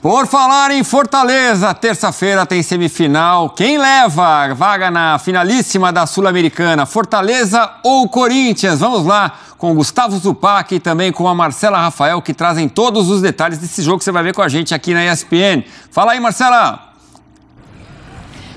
Por falar em Fortaleza, terça-feira tem semifinal. Quem leva a vaga na finalíssima da Sul-Americana? Fortaleza ou Corinthians? Vamos lá com o Gustavo Zupac e também com a Marcela Rafael, que trazem todos os detalhes desse jogo que você vai ver com a gente aqui na ESPN. Fala aí, Marcela!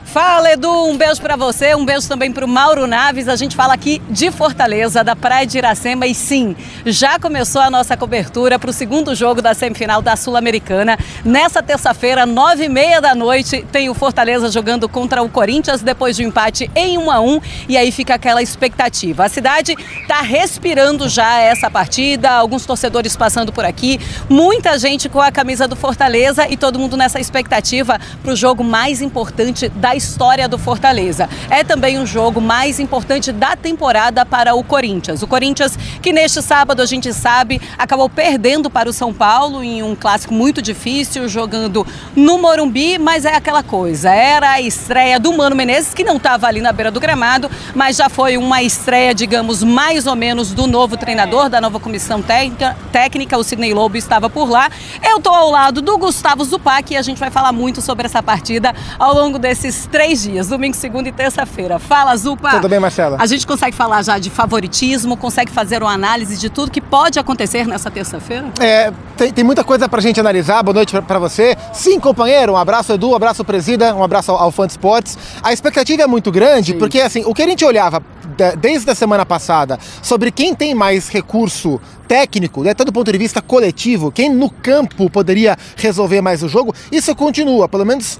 Fala, Edu, um beijo pra você, um beijo também pro Mauro Naves. A gente fala aqui de Fortaleza, da Praia de Iracema, e sim, já começou a nossa cobertura pro segundo jogo da semifinal da Sul-Americana. Nessa terça-feira, 9h30 da noite, tem o Fortaleza jogando contra o Corinthians, depois de um empate em 1-1, e aí fica aquela expectativa. A cidade tá respirando já essa partida, alguns torcedores passando por aqui, muita gente com a camisa do Fortaleza e todo mundo nessa expectativa pro jogo mais importante da história do Fortaleza. É também um jogo mais importante da temporada para o Corinthians. O Corinthians, que neste sábado, a gente sabe, acabou perdendo para o São Paulo em um clássico muito difícil, jogando no Morumbi, mas é aquela coisa, era a estreia do Mano Menezes, que não estava ali na beira do gramado, mas já foi uma estreia, digamos, mais ou menos do novo treinador, da nova comissão técnica, o Sidney Lobo estava por lá. Eu estou ao lado do Gustavo Zupac e a gente vai falar muito sobre essa partida ao longo desses 3 dias, domingo, segunda e terça-feira. Fala, Zupa! Tudo bem, Marcela? A gente consegue falar já de favoritismo, consegue fazer uma análise de tudo que pode acontecer nessa terça-feira? Tem muita coisa pra gente analisar. Boa noite pra você. Sim, companheiro, um abraço, Edu, um abraço, Presida, um abraço ao Fã de Esportes. A expectativa é muito grande, sim, porque assim, o que a gente olhava desde a semana passada sobre quem tem mais recurso técnico, né, todo ponto de vista coletivo, quem no campo poderia resolver mais o jogo, isso continua, pelo menos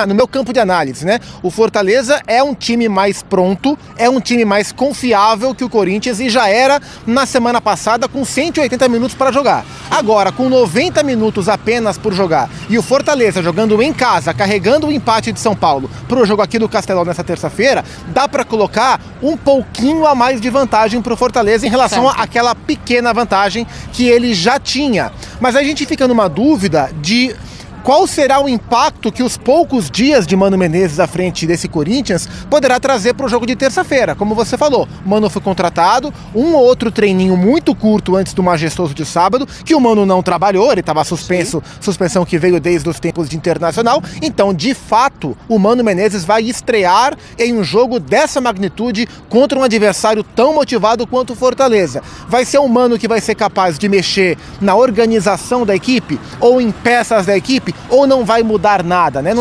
no meu campo de análise, né? O Fortaleza é um time mais pronto, é um time mais confiável que o Corinthians e já era na semana passada com 180 minutos para jogar. Agora, com 90 minutos apenas por jogar e o Fortaleza jogando em casa, carregando o empate de São Paulo para o jogo aqui do Castelão nessa terça-feira, dá para colocar um pouquinho a mais de vantagem para o Fortaleza em relação àquela pequena vantagem que ele já tinha. Mas a gente fica numa dúvida de qual será o impacto que os poucos dias de Mano Menezes à frente desse Corinthians poderá trazer para o jogo de terça-feira. Como você falou, Mano foi contratado, um ou outro treininho muito curto antes do majestoso de sábado, que o Mano não trabalhou, ele estava suspenso, suspensão que veio desde os tempos de Internacional. Então, de fato, o Mano Menezes vai estrear em um jogo dessa magnitude contra um adversário tão motivado quanto o Fortaleza. Vai ser um Mano que vai ser capaz de mexer na organização da equipe ou em peças da equipe, ou não vai mudar nada, né?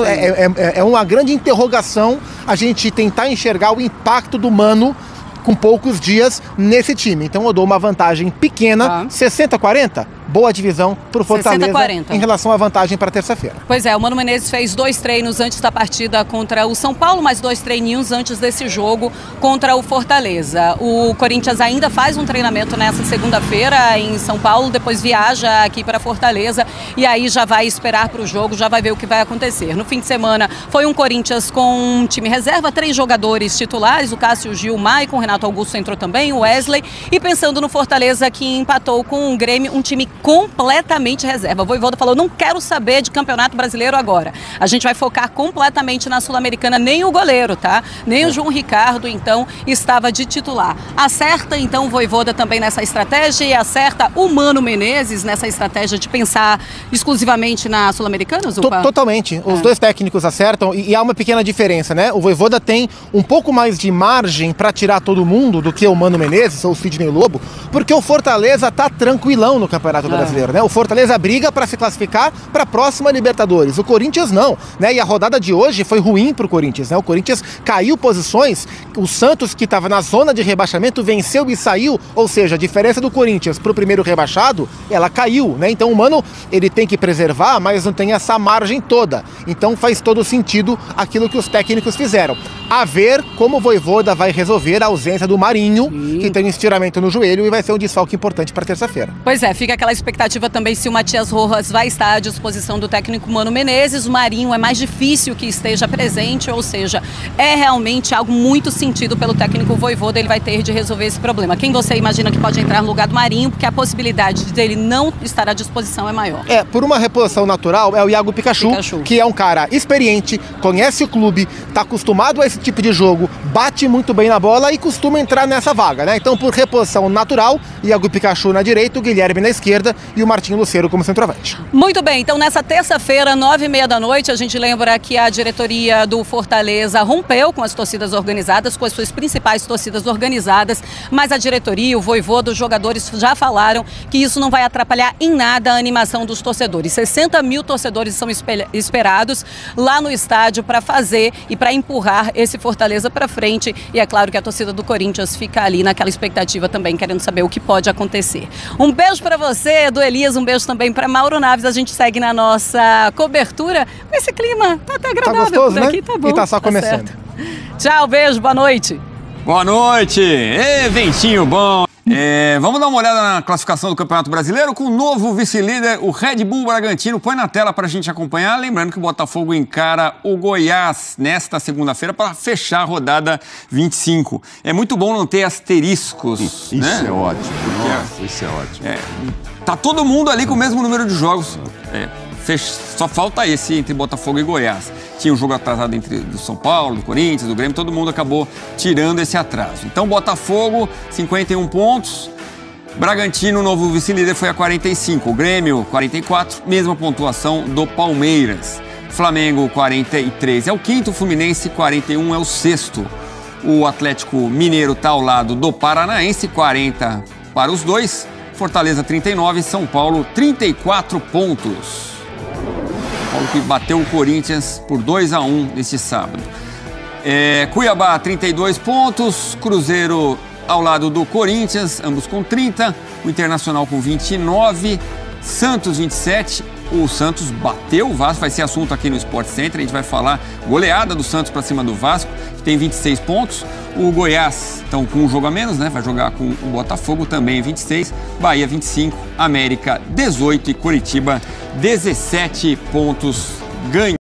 É uma grande interrogação a gente tentar enxergar o impacto do Mano com poucos dias nesse time. Então eu dou uma vantagem pequena, 60-40, boa divisão para o Fortaleza 60-40. Em relação à vantagem para terça-feira. Pois é, o Mano Menezes fez 2 treinos antes da partida contra o São Paulo, mais 2 treininhos antes desse jogo contra o Fortaleza. O Corinthians ainda faz um treinamento nessa segunda-feira em São Paulo, depois viaja aqui para Fortaleza e aí já vai esperar para o jogo, já vai ver o que vai acontecer. No fim de semana foi um Corinthians com um time reserva, 3 jogadores titulares, o Cássio, Gil, o Maicon, o Renato Augusto entrou também, o Wesley, e pensando no Fortaleza que empatou com o Grêmio, um time completamente reserva. O Vojvoda falou, não quero saber de Campeonato Brasileiro agora. A gente vai focar completamente na Sul-Americana, nem o goleiro, tá? Nem o João Ricardo, então, estava de titular. Acerta, então, o Vojvoda também nessa estratégia e acerta o Mano Menezes nessa estratégia de pensar exclusivamente na Sul-Americana, Zupa? Totalmente. Os dois técnicos acertam e há uma pequena diferença, né? O Vojvoda tem um pouco mais de margem para tirar todo mundo do que o Mano Menezes ou o Sidney Lobo, porque o Fortaleza tá tranquilão no Campeonato Brasileiro, né? O Fortaleza briga para se classificar para a próxima Libertadores. O Corinthians não, né? E a rodada de hoje foi ruim para o Corinthians, né? O Corinthians caiu posições, o Santos, que estava na zona de rebaixamento, venceu e saiu, ou seja, a diferença do Corinthians para o primeiro rebaixado, ela caiu, né? Então o Mano, ele tem que preservar, mas não tem essa margem toda. Então faz todo sentido aquilo que os técnicos fizeram. A ver como o Vojvoda vai resolver a ausência do Marinho, que tem um estiramento no joelho e vai ser um desfalque importante para terça-feira. Pois é, fica aquela expectativa também se o Matias Rojas vai estar à disposição do técnico Mano Menezes. O Marinho é mais difícil que esteja presente, ou seja, é realmente algo muito sentido pelo técnico Vojvoda, ele vai ter de resolver esse problema. Quem você imagina que pode entrar no lugar do Marinho, porque a possibilidade dele não estar à disposição é maior? Por uma reposição natural, é o Iago Pikachu, que é um cara experiente, conhece o clube, está acostumado a esse tipo de jogo, bate muito bem na bola e costuma entrar nessa vaga, né? Então, por reposição natural, Iago Pikachu na direita, o Guilherme na esquerda, esquerda e o Martinho Lucero como centroavante. Muito bem, então nessa terça-feira, 9h30 da noite, a gente lembra que a diretoria do Fortaleza rompeu com as torcidas organizadas, com as suas principais torcidas organizadas, mas a diretoria, o Vojvoda, os jogadores já falaram que isso não vai atrapalhar em nada a animação dos torcedores. 60 mil torcedores são esperados lá no estádio para fazer e para empurrar esse Fortaleza para frente, e é claro que a torcida do Corinthians fica ali naquela expectativa também, querendo saber o que pode acontecer. Um beijo para você, Edu Elias, um beijo também para Mauro Naves. A gente segue na nossa cobertura. Esse clima tá até agradável, tá gostoso, por aqui, né? tá bom. E tá só começando. Tchau, beijo, boa noite. Boa noite, ventinho bom. Vamos dar uma olhada na classificação do Campeonato Brasileiro com o novo vice-líder, o Red Bull Bragantino. Põe na tela para a gente acompanhar. Lembrando que o Botafogo encara o Goiás nesta segunda-feira para fechar a rodada 25. É muito bom não ter asteriscos. Isso, né? É ótimo. Nossa, isso é ótimo. Tá todo mundo ali com o mesmo número de jogos. Só falta esse entre Botafogo e Goiás. Tinha um jogo atrasado entre do São Paulo, do Corinthians, do Grêmio, todo mundo acabou tirando esse atraso. Então, Botafogo, 51 pontos. Bragantino, novo vice-líder, foi a 45. O Grêmio, 44, mesma pontuação do Palmeiras. Flamengo, 43 é o quinto. Fluminense, 41 é o sexto. O Atlético Mineiro está ao lado do Paranaense, 40 para os dois. Fortaleza, 39. São Paulo, 34 pontos. Paulo que bateu o Corinthians por 2-1 neste sábado. Cuiabá, 32 pontos. Cruzeiro ao lado do Corinthians, ambos com 30. O Internacional com 29. Santos, 27. O Santos bateu o Vasco, vai ser assunto aqui no Sport Center. A gente vai falar goleada do Santos para cima do Vasco, que tem 26 pontos. O Goiás, então, com um jogo a menos, né? Vai jogar com o Botafogo também, 26. Bahia, 25. América, 18. E Curitiba, 17 pontos ganhos.